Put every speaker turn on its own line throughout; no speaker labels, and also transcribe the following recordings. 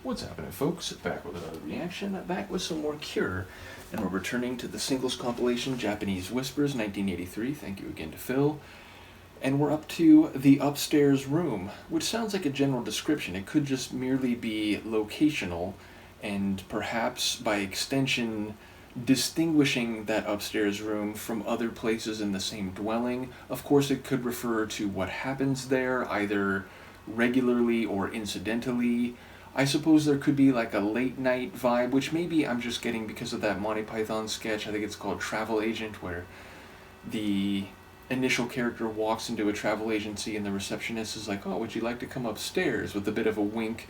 What's happening, folks? Back with another reaction, back with some more Cure, and we're returning to the singles compilation Japanese Whispers 1983. Thank you again to Phil. And we're up to The Upstairs Room, which sounds like a general description. It could just merely be locational, and perhaps by extension, distinguishing that upstairs room from other places in the same dwelling. Of course, it could refer to what happens there, either regularly or incidentally. I suppose there could be like a late night vibe, which maybe I'm just getting because of that Monty Python sketch. I think it's called Travel Agent, where the initial character walks into a travel agency and the receptionist is like, "Oh, would you like to come upstairs?" with a bit of a wink.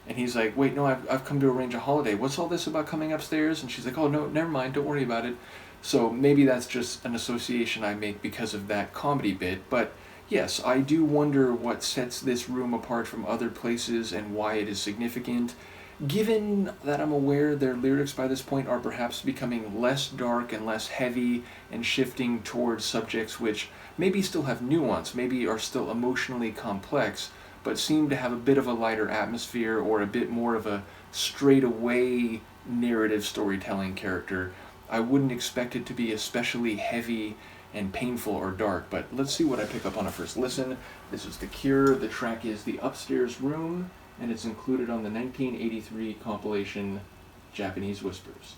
And he's like, "Wait, no, I've come to arrange a holiday. What's all this about coming upstairs?" And she's like, "Oh, no, never mind. Don't worry about it." So maybe that's just an association I make because of that comedy bit. But yes, I do wonder what sets this room apart from other places and why it is significant. Given that I'm aware their lyrics by this point are perhaps becoming less dark and less heavy and shifting towards subjects which maybe still have nuance, maybe are still emotionally complex, but seem to have a bit of a lighter atmosphere or a bit more of a straight-away narrative storytelling character, I wouldn't expect it to be especially heavy and painful or dark, but let's see what I pick up on a first listen. This is The Cure, the track is The Upstairs Room, and it's included on the 1983 compilation Japanese Whispers.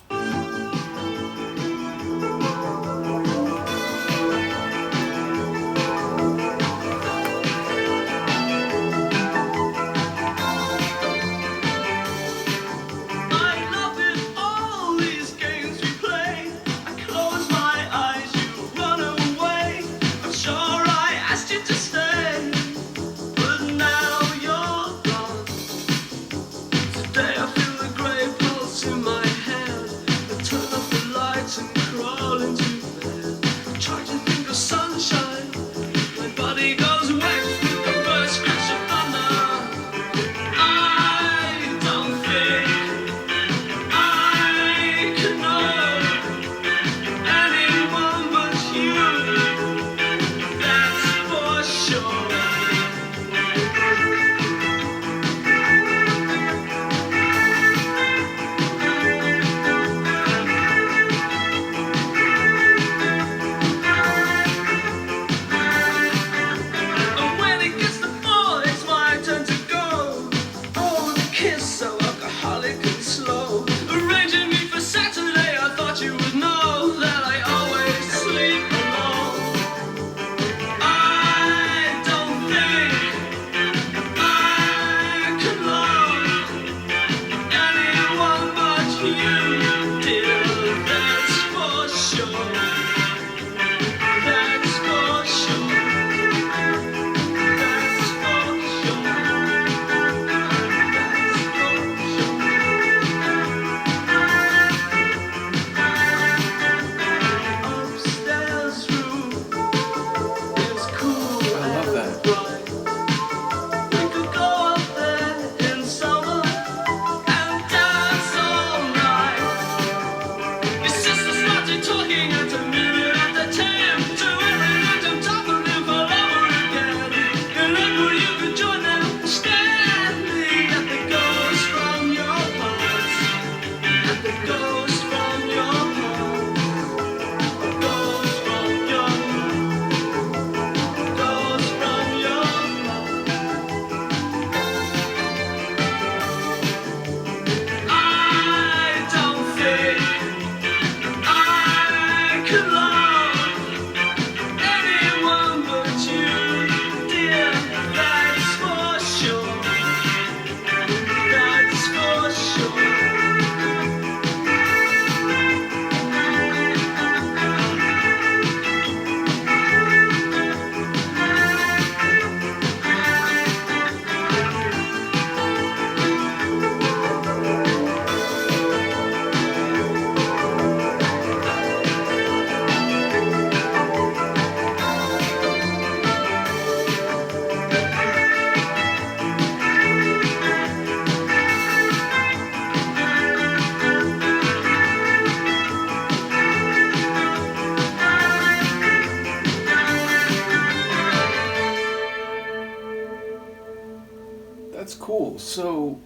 That's cool. So,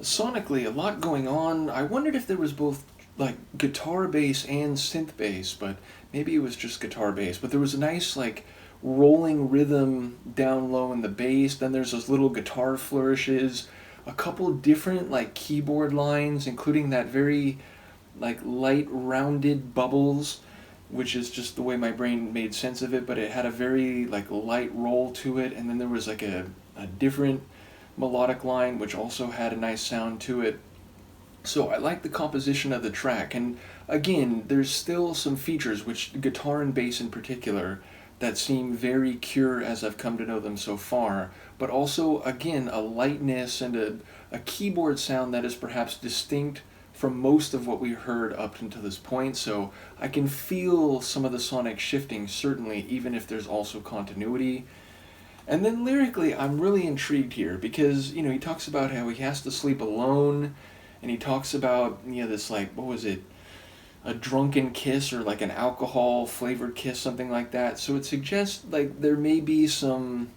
Sonically, a lot going on. I wondered if there was both like guitar bass and synth bass, but maybe it was just guitar bass. But there was a nice like rolling rhythm down low in the bass. Then there's those little guitar flourishes, a couple different like keyboard lines, including that very like light rounded bubbles, which is just the way my brain made sense of it, but it had a very like light roll to it. And then there was like a different melodic line which also had a nice sound to it. So I like the composition of the track, and again, there's still some features, which guitar and bass in particular, that seem very Cure as I've come to know them so far, but also, again, a lightness and a keyboard sound that is perhaps distinct from most of what we heard up until this point, so I can feel some of the sonic shifting, certainly, even if there's also continuity. And then lyrically, I'm really intrigued here because, he talks about how he has to sleep alone, and he talks about, this, like, what was it? A drunken kiss or like an alcohol flavored kiss, something like that. So it suggests like there may be some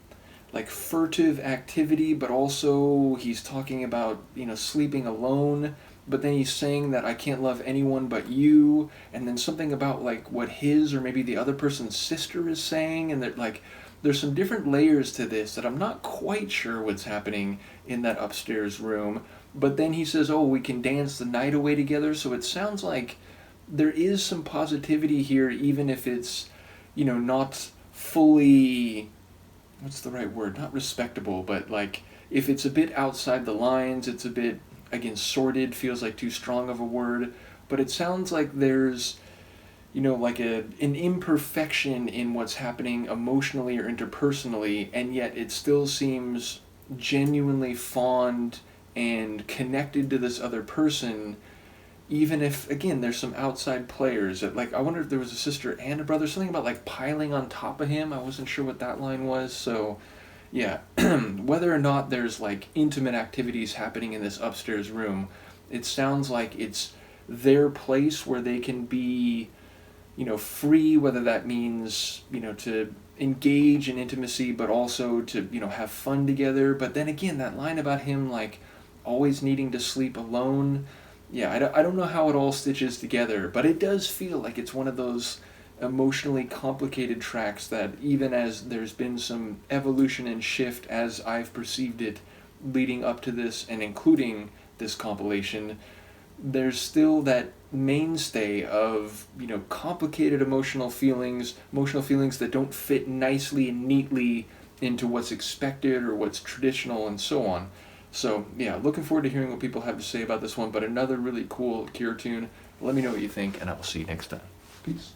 like furtive activity, but also he's talking about, sleeping alone. But then he's saying that I can't love anyone but you, and then something about like what his or maybe the other person's sister is saying, and that like there's some different layers to this that I'm not quite sure what's happening in that upstairs room. But then he says, "Oh, we can dance the night away together." So it sounds like there is some positivity here, even if it's, not fully, what's the right word? Not respectable, but like if it's a bit outside the lines, it's a bit, again, sordid, feels like too strong of a word, but it sounds like there's, like an imperfection in what's happening emotionally or interpersonally, and yet it still seems genuinely fond and connected to this other person, even if, again, there's some outside players that, like, I wonder if there was a sister and a brother, something about like piling on top of him. I wasn't sure what that line was. So yeah, whether or not there's like intimate activities happening in this upstairs room, it sounds like it's their place where they can be, free, whether that means, to engage in intimacy, but also to, have fun together. But then again, that line about him like always needing to sleep alone, yeah, I don't know how it all stitches together, but it does feel like it's one of those emotionally complicated tracks that, even as there's been some evolution and shift as I've perceived it leading up to this and including this compilation, there's still that mainstay of, complicated emotional feelings that don't fit nicely and neatly into what's expected or what's traditional and so on. So yeah, looking forward to hearing what people have to say about this one, but another really cool Cure tune. Let me know what you think, and I will see you next time. Peace.